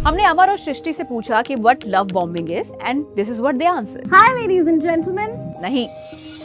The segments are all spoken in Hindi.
हमने अमर और सृष्टि से पूछा कि what love bombing is and this is what they answer. Hi, ladies and gentlemen. नहीं,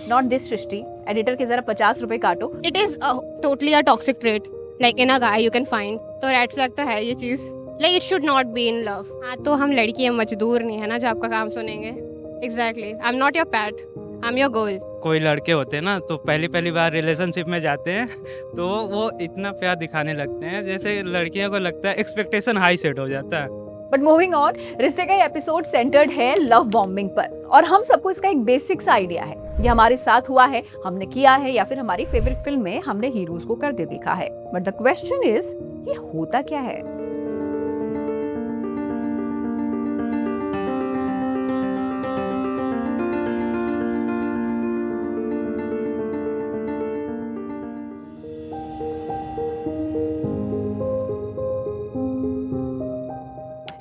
नॉट दिस सृष्टि, एडिटर के जरा 50 रुपए काटो। It is totally a toxic trait. Like in a guy you can find. तो रेड फ्लैग तो है ये चीज. Like it should not be in love. हाँ तो हम लड़की हैं, मजदूर नहीं है ना जो आपका काम सुनेंगे. Exactly. I'm not your pet. I'm your goal. कोई लड़के होते हैं ना तो पहली बार रिलेशनशिप में जाते हैं तो वो इतना प्यार दिखाने लगते हैं जैसे लड़कियों को लगता है एक्सपेक्टेशन हाई सेट हो जाता है। बट मूविंग ऑन, रिश्ते का ये एपिसोड सेंटर्ड है लव बॉम्बिंग पर और हम सबको इसका एक बेसिक सा आइडिया है। ये हमारे साथ हुआ है, हमने किया है या फिर हमारी फेवरेट फिल्म में हमने हीरोज को करते देखा है। बट द क्वेश्चन इज, ये होता क्या है?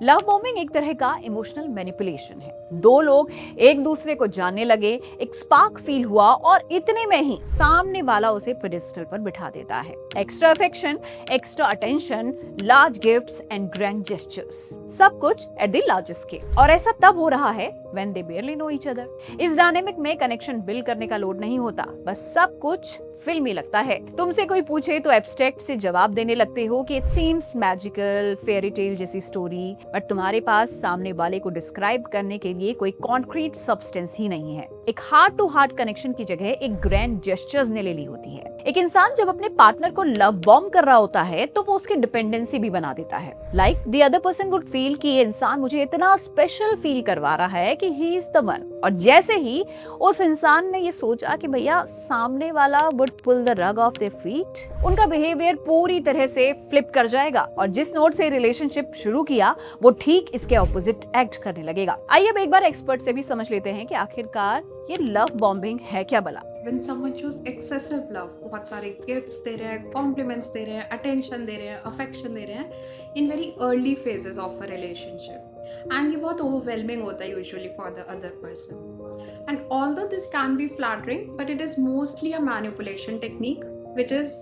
लव बॉम्बिंग एक तरह का इमोशनल मैनिपुलेशन है। दो लोग एक दूसरे को जानने लगे, एक स्पार्क फील हुआ और इतने में ही सामने वाला उसे पेडिस्टल पर बिठा देता है। Extra affection, extra attention, large gifts and grand gestures, सब कुछ एट द लार्जेस्ट स्केल। और ऐसा तब हो रहा है when they barely know each other। इस डायनेमिक में कनेक्शन बिल्ड करने का लोड नहीं होता, बस सब कुछ फिल्मी लगता है। तुमसे कोई पूछे तो एब्स्ट्रैक्ट से जवाब देने लगते हो कि it seems magical, fairy tale जैसी स्टोरी, बट तुम्हारे पास सामने वाले को डिस्क्राइब करने के लिए कोई कॉन्क्रीट सब्सटेंस ही नहीं है। एक हार्ट टू हार्ट कनेक्शन की जगह एक ग्रैंड जेस्चर्स ने ले ली होती है। एक इंसान जब अपने पार्टनर को लव बॉम्ब कर रहा होता है तो वो उसकी डिपेंडेंसी भी बना देता है। Like the other person would feel कि ये इंसान मुझे इतना स्पेशल फील करवा रहा है कि ही इज द वन। और जैसे ही उस इंसान ने ये सोचा कि भैया सामने वाला would pull the rug off their feet, उनका बिहेवियर पूरी तरह से फ्लिप कर जाएगा और जिस नोट से रिलेशनशिप शुरू किया वो ठीक इसके ऑपोजिट एक्ट करने लगेगा। आइए अब एक बार एक्सपर्ट से भी समझ लेते हैं कि आखिरकार ये लव बॉम्बिंग है क्या भला। When someone choose excessive love, बहुत सारे गिफ्ट्स दे रहे हैं, कॉम्प्लीमेंट्स दे रहे हैं, अटेंशन दे रहे हैं, अफेक्शन दे रहे हैं in very early phases of a relationship, and ये बहुत ओवरवेलमिंग होता है usually for the other person. And although this can be flattering, but it is mostly a manipulation technique which is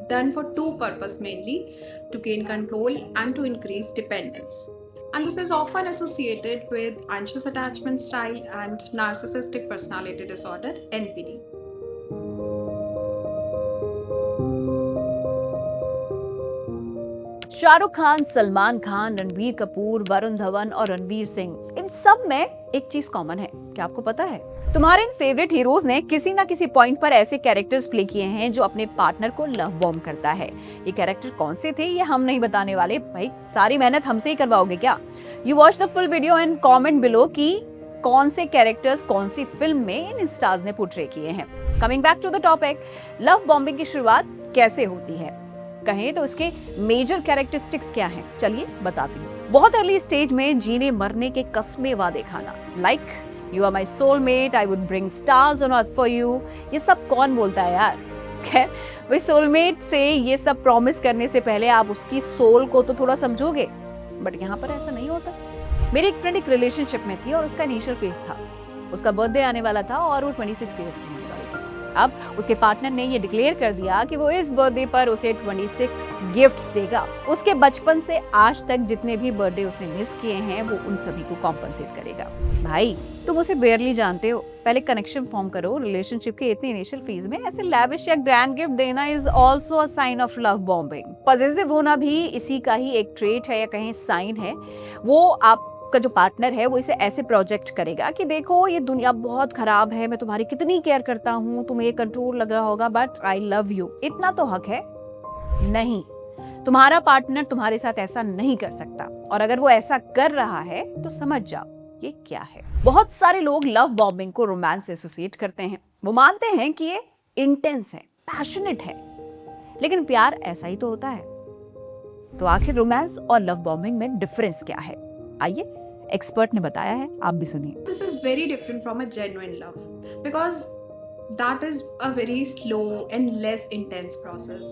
done for two purposes mainly: to gain control and to increase dependence. And this is often associated with anxious attachment style and narcissistic personality disorder, NPD. Shahrukh Khan, Salman Khan, Ranbir Kapoor, Varun Dhawan और रणवीर सिंह, इन सब में एक चीज कॉमन है। क्या आपको पता है? तुम्हारे इन फेवरेट हीरोज ने किसी ना किसी पॉइंट पर ऐसे कैरेक्टर्स प्ले किए हैं जो अपने पार्टनर को लव बॉम्ब करता है। ये कैरेक्टर कौन से थे ये हम नहीं बताने वाले, भाई सारी मेहनत हमसे ही करवाओगे क्या? You watch the full video and comment below कि कौन से कैरेक्टर्स कौन सी फिल्म में इन स्टार्स ने पोर्ट्रे किए हैं। Coming back to the topic, love bombing की शुरुआत कैसे होती है? कहें तो इसके मेजर कैरेक्टरिस्टिक्स क्या हैं? चलिए बताती हूँ। बहुत अर्ली स्टेज में जीने मरने के कस्मे वादे खाना, like you are my soulmate, I would bring stars on earth for you. ये सब कौन बोलता है यार? खैर, भाई सोलमेट से ये सब प्रॉमिस करने से पहले आप उसकी सोल को तो थोड़ा समझोगे, बट यहाँ पर ऐसा नहीं होता। मेरी एक फ्रेंड एक रिलेशनशिप में थी और उसका इनिशियल फेज था, उसका बर्थडे आने वाला था और वो 26 ईयर्स की होने वाली थी। अब उसके पार्टनर ने ये डिक्लेयर कर दिया कि वो इस बर्थडे पर उसे 26 गिफ्ट्स देगा। उसके बचपन से आज तक जितने भी बर्थडे उसने मिस किए हैं वो उन सभी को कॉम्पनसेट करेगा। भाई तुम उसे बेयरली जानते हो, पहले कनेक्शन फॉर्म करो। रिलेशनशिप के इतने इनिशियल फेज में ऐसे लैविश या ग्रैंड गिफ्ट देना is also a sign of love bombing. Positive होना भी इसी का ही एक ट्रेट है या कहीं साइन है। वो आप का जो पार्टनर है वो इसे ऐसे प्रोजेक्ट करेगा कि देखो ये दुनिया बहुत खराब है, मैं तुम्हारी कितनी केयर करता हूँ, तुम्हें ये कंट्रोल लग रहा होगा बट आई लव यू। इतना तो हक है। नहीं, तुम्हारा पार्टनर तुम्हारे साथ ऐसा नहीं कर सकता, और अगर वो ऐसा कर रहा है तो समझ जाओ ये क्या है। बहुत सारे लोग लव बॉम्बिंग को रोमांस से एसोसिएट करते हैं। वो मानते हैं कि ये इंटेंस है, पैशनेट है, लेकिन प्यार ऐसा ही तो होता है। तो आखिर रोमांस और लव बॉम्बिंग में डिफरेंस क्या है? आइए एक्सपर्ट ने बताया है, आप भी सुनिए। This is very different from a genuine love because that is a very slow and less intense process.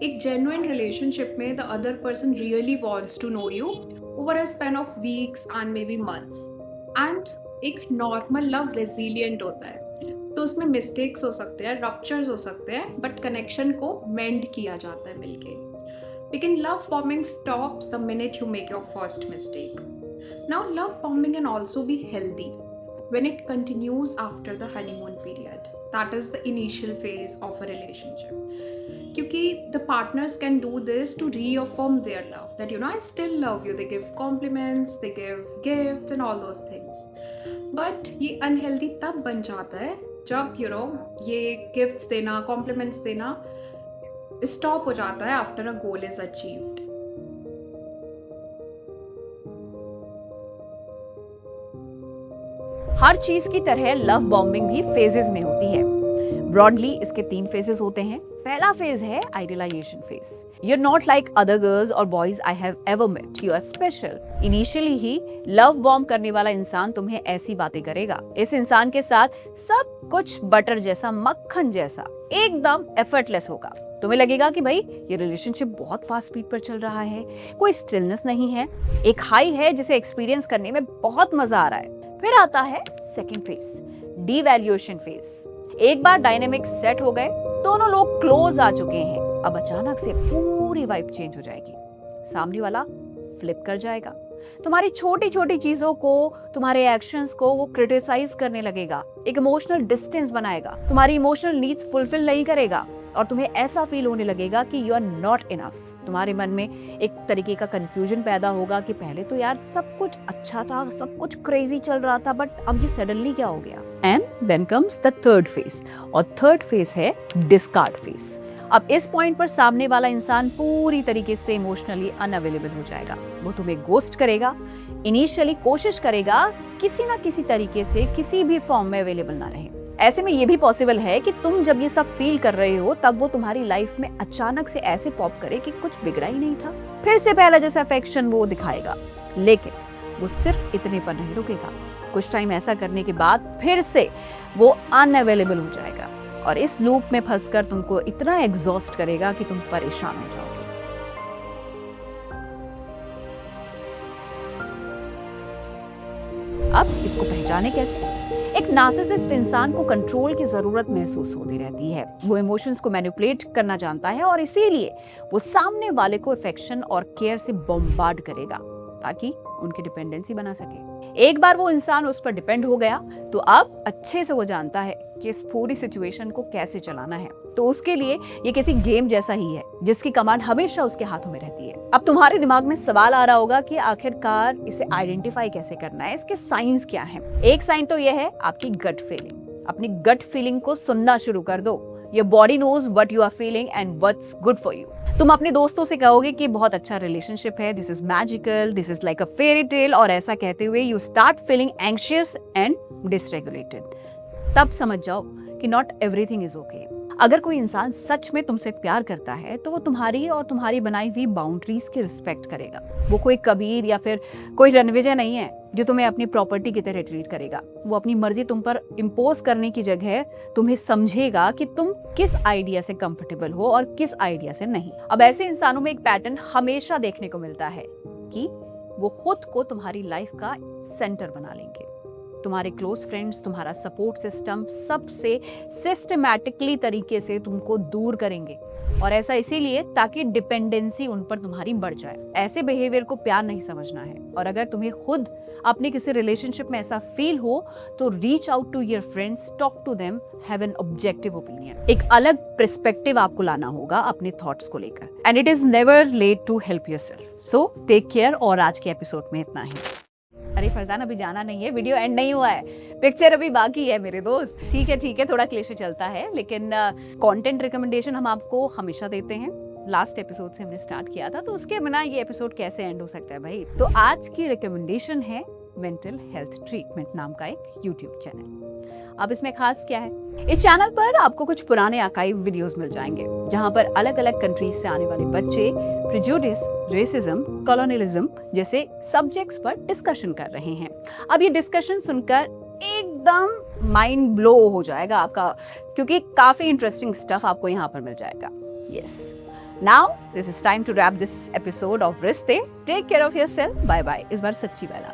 एक genuine relationship में the other person really wants to know you over a span of weeks and maybe months. And एक normal love resilient होता है, तो उसमें mistakes हो सकते हैं, ruptures हो सकते हैं, but connection को mend किया जाता है मिलके। लेकिन love bombing stops the minute you make your first mistake. Now, love bombing can also be healthy when it continues after the honeymoon period. That is the initial phase of a relationship. क्योंकि the partners can do this to reaffirm their love. That I still love you. They give compliments, they give gifts and all those things. But ये unhealthy तब बन जाता है जब ये gifts देना, compliments देना stop हो जाता है after a goal is achieved. हर चीज की तरह लव बॉम्बिंग भी फेजेस में होती है। ब्रॉडली इसके 3 फेजेस होते हैं। पहला फेज है idealisation phase. You are not like other girls और boys I have ever met, you are special. Initially ही लव बॉम्ब करने वाला इंसान तुम्हें ऐसी बातें करेगा। इस इंसान के साथ सब कुछ बटर जैसा, मक्खन जैसा, एकदम एफर्टलेस होगा। तुम्हें लगेगा कि भाई ये रिलेशनशिप बहुत फास्ट स्पीड पर चल रहा है, कोई स्टिलनेस नहीं है, एक हाई है जिसे एक्सपीरियंस करने में बहुत मजा आ रहा है। फिर आता है सेकंड फेज, डीवैल्यूएशन फेज। एक बार डायनेमिक सेट हो गए, दोनों लोग क्लोज आ चुके हैं, अब अचानक से पूरी वाइब चेंज हो जाएगी। सामने वाला फ्लिप कर जाएगा, तुम्हारी छोटी छोटी चीजों को, तुम्हारे एक्शंस को वो क्रिटिसाइज करने लगेगा, एक इमोशनल डिस्टेंस बनाएगा, तुम्हारी इमोशनल नीड्स फुलफिल नहीं करेगा और तुम्हें ऐसा फील होने लगेगा कि यू आर नॉट इनफ। तुम्हारे मन में एक तरीके का कंफ्यूजन पैदा होगा कि पहले तो यार सब कुछ अच्छा था, सब कुछ क्रेजी चल रहा था, बट अब ये सडनली क्या हो गया। And then comes the third phase, और थर्ड फेज है डिस्कार्ड फेज। अब इस पॉइंट पर सामने वाला इंसान पूरी तरीके से इमोशनली अनअवेलेबल हो जाएगा। वो तुम्हें गोस्ट करेगा, इनिशियली कोशिश करेगा किसी ना किसी तरीके से किसी भी फॉर्म में अवेलेबल ना रहे। ऐसे में ये भी पॉसिबल है कि तुम जब ये सब फील कर रहे हो तब वो तुम्हारी लाइफ में अचानक से ऐसे पॉप करे कि कुछ बिगड़ा ही नहीं था, फिर से पहला जैसा अफेक्शन वो दिखाएगा। लेकिन वो सिर्फ इतने पर नहीं रुकेगा, कुछ टाइम ऐसा करने के बाद फिर से वो अनअवेलेबल हो जाएगा और इस लूप में फंसकर तुमको इतना एग्जॉस्ट करेगा कि तुम परेशान हो जाओगे। अब इसको पहचाने कैसे? एक नार्सिसिस्ट इंसान को कंट्रोल की जरूरत महसूस होती रहती है। वो इमोशंस को मैनिपुलेट करना जानता है और इसीलिए वो सामने वाले को अफेक्शन और केयर से बॉम्बार्ड करेगा ताकि उनकी डिपेंडेंसी बना सके। एक बार वो इंसान उस पर डिपेंड हो गया तो अब अच्छे से वो जानता है कि इस पूरी सिचुएशन को कैसे चलाना है। तो उसके लिए ये किसी गेम जैसा ही है जिसकी कमांड हमेशा उसके हाथों में रहती है। अब तुम्हारे दिमाग में सवाल आ रहा होगा कि आखिरकार इसे आइडेंटिफाई कैसे करना है, इसके साइंस क्या हैं? एक साइन तो ये है आपकी गट फीलिंग। अपनी गट फीलिंग को सुनना शुरू कर दो। Your body knows what you are feeling and what's good for you. तुम अपने दोस्तों से कहोगे कि बहुत अच्छा रिलेशनशिप है, this is magical, this is like a fairy tale, और ऐसा कहते हुए you start feeling anxious and dysregulated. तब समझ जाओ कि नॉट एवरीथिंग इज ओके। अगर कोई इंसान सच में तुमसे प्यार करता है तो वो तुम्हारी और तुम्हारी बनाई हुई बाउंड्रीज की रिस्पेक्ट करेगा। वो कोई कबीर या फिर कोई रणविजय नहीं है जो तुम्हें अपनी प्रॉपर्टी की तरह ट्रीट करेगा। वो अपनी मर्जी तुम पर इम्पोज करने की जगह तुम्हें समझेगा कि तुम किस आइडिया से कंफर्टेबल हो और किस आइडिया से नहीं। अब ऐसे इंसानों में एक पैटर्न हमेशा देखने को मिलता है कि वो खुद को तुम्हारी लाइफ का सेंटर बना लेंगे। तुम्हारे क्लोज फ्रेंड्स, तुम्हारा सपोर्ट सिस्टम सबसे सिस्टमैटिकली तरीके से तुमको दूर करेंगे, और ऐसा इसीलिए ताकि डिपेंडेंसी उन पर तुम्हारी बढ़ जाए। ऐसे बिहेवियर को प्यार नहीं समझना है, और अगर तुम्हें खुद अपनी किसी रिलेशनशिप में ऐसा फील हो तो reach out to your friends, talk to them, have an objective opinion. एक अलग पर्सपेक्टिव आपको लाना होगा अपने थॉट्स को लेकर, and it is never late to help yourself. So take care. और आज के एपिसोड में इतना ही। अरे फरजान, अभी जाना नहीं है, वीडियो एंड नहीं हुआ है, पिक्चर अभी बाकी है मेरे दोस्त। ठीक है, थोड़ा क्लिशे चलता है, लेकिन कंटेंट रिकमेंडेशन हम आपको हमेशा देते हैं। लास्ट एपिसोड से हमने स्टार्ट किया था, तो उसके बिना ये एपिसोड कैसे एंड हो सकता है भाई। तो आज की रिकमेंडेशन है मेंटल हेल्थ ट्रीटमेंट नाम का एक यूट्यूब चैनल। अब इसमें खास क्या है? इस चैनल पर आपको कुछ पुराने आर्काइव वीडियोस मिल जाएंगे जहां पर अलग अलग कंट्रीज से आने वाले बच्चे प्रेजुडिस, रेसिज्म, कॉलोनियलिज्म जैसे सब्जेक्ट्स पर डिस्कशन कर रहे हैं। अब ये डिस्कशन सुनकर एकदम माइंड ब्लो हो जाएगा आपका, क्योंकि काफी इंटरेस्टिंग स्टफ आपको यहाँ पर मिल जाएगा। Yes, now this is time to wrap this episode of Rishte. Take care of yourself. Bye bye. इस बार सच्ची वाला।